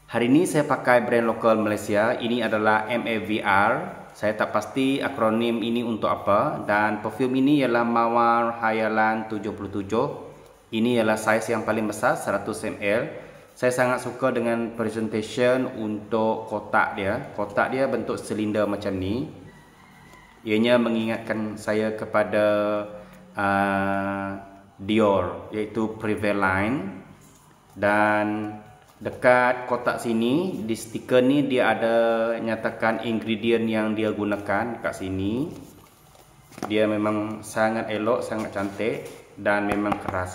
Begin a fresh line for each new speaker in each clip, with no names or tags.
Hari ini saya pakai brand lokal Malaysia. Ini adalah MAVR. Saya tak pasti akronim ini untuk apa. Dan perfume ini ialah Mawar Hayalan 77. Ini ialah saiz yang paling besar, 100 ml. Saya sangat suka dengan presentation untuk kotak dia. Kotak dia bentuk silinder macam ni. Ianya mengingatkan saya kepada Dior, iaitu Prevaline. Dan dekat kotak sini, di stiker ni dia ada nyatakan ingredient yang dia gunakan kat sini. Dia memang sangat elok, sangat cantik dan memang keras.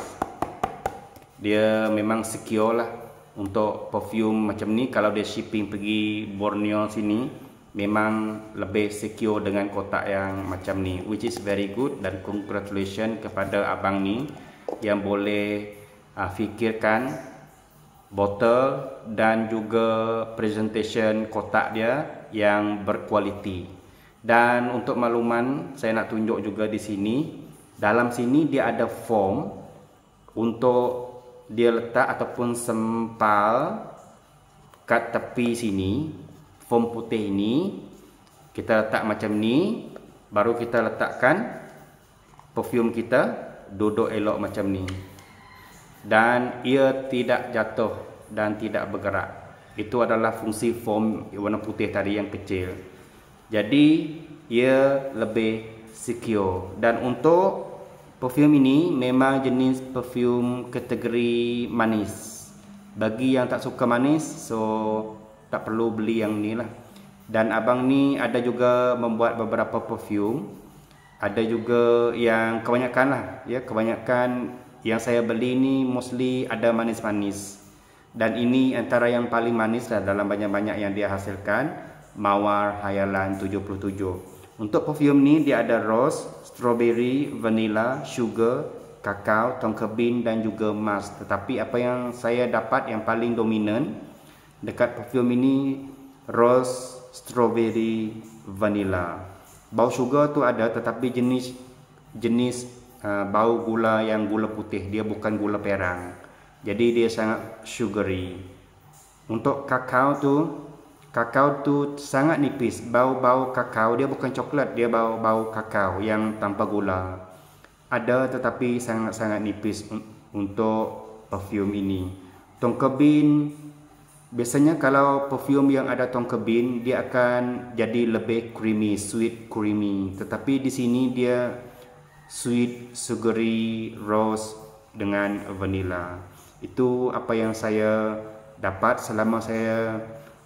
Dia memang secure lah untuk perfume macam ni. Kalau dia shipping pergi Borneo sini, memang lebih secure dengan kotak yang macam ni, which is very good. Dan congratulations kepada abang ni yang boleh fikirkan botol dan juga presentation kotak dia yang berkualiti. Dan untuk makluman, saya nak tunjuk juga di sini. Dalam sini dia ada foam untuk dia letak ataupun sempal kat tepi sini. Foam putih ini kita letak macam ni, baru kita letakkan perfume kita duduk elok macam ni. Dan ia tidak jatuh dan tidak bergerak. Itu adalah fungsi foam warna putih tadi yang kecil. Jadi ia lebih secure. Dan untuk perfume ini memang jenis perfume kategori manis. Bagi yang tak suka manis, so tak perlu beli yang ni lah. Dan abang ni ada juga membuat beberapa perfume. Ada juga yang kebanyakan lah, ya, kebanyakan yang saya beli ni mostly ada manis-manis. Dan ini antara yang paling manis lah dalam banyak-banyak yang dia hasilkan, Mawar Hayalan 77. Untuk perfume ni dia ada rose, strawberry, vanilla, sugar, kakao, tonka bean dan juga musk. Tetapi apa yang saya dapat yang paling dominan dekat perfume ini, rose, strawberry, vanilla. Bau sugar tu ada, tetapi jenis bau gula yang gula putih, dia bukan gula perang. Jadi dia sangat sugary. Untuk kakao tu sangat nipis. Bau kakao, dia bukan coklat, dia bau kakao yang tanpa gula. Ada tetapi sangat-sangat nipis untuk perfume ini. Tonka bean, biasanya kalau perfume yang ada tonka bean, dia akan jadi lebih creamy, sweet creamy. Tetapi di sini dia sweet, sugary, rose dengan vanilla. Itu apa yang saya dapat selama saya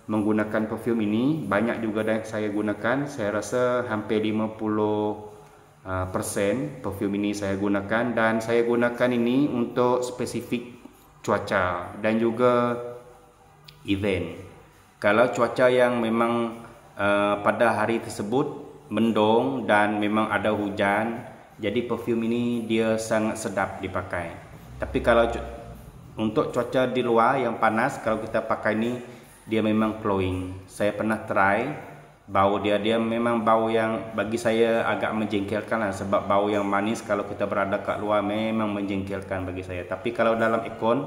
menggunakan perfume ini. Banyak juga yang saya gunakan. Saya rasa hampir 50% perfume ini saya gunakan. Dan saya gunakan ini untuk spesifik cuaca dan juga event. Kalau cuaca yang memang pada hari tersebut mendung dan memang ada hujan, jadi perfume ini dia sangat sedap dipakai. Tapi kalau untuk cuaca di luar yang panas, kalau kita pakai ini, dia memang glowing. Saya pernah try, bau dia memang bau yang bagi saya agak menjengkelkan lah. Sebab bau yang manis kalau kita berada kat luar memang menjengkelkan bagi saya. Tapi kalau dalam aircon,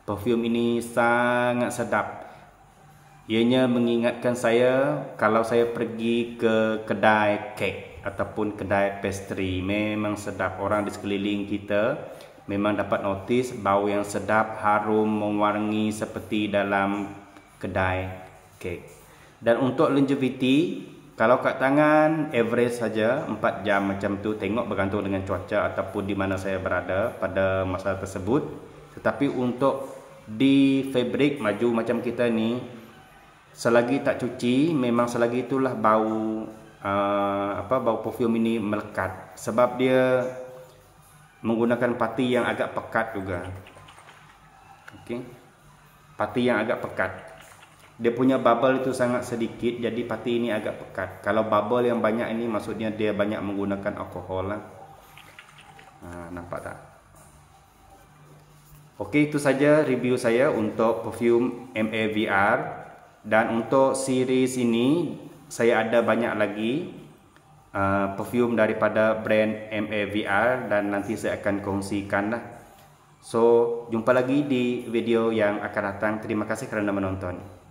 perfume ini sangat sedap. Ianya mengingatkan saya kalau saya pergi ke kedai kek ataupun kedai pastry, memang sedap. Orang di sekeliling kita memang dapat notice bau yang sedap, harum, mewangi seperti dalam kedai kek. Dan untuk longevity, kalau kat tangan average saja 4 jam macam tu, tengok bergantung dengan cuaca ataupun di mana saya berada pada masa tersebut. Tetapi untuk di fabric maju macam kita ni, selagi tak cuci, memang selagi itulah bau bau perfume ini melekat. Sebab dia menggunakan pati yang agak pekat juga. Okey. Pati yang agak pekat. Dia punya bubble itu sangat sedikit, jadi pati ini agak pekat. Kalau bubble yang banyak ini maksudnya dia banyak menggunakan alkohol lah. Nampak tak? Okey, itu saja review saya untuk perfume MAVR. Dan untuk series ini saya ada banyak lagi perfume daripada brand MAVR dan nanti saya akan kongsikan lah. So, jumpa lagi di video yang akan datang. Terima kasih kerana menonton.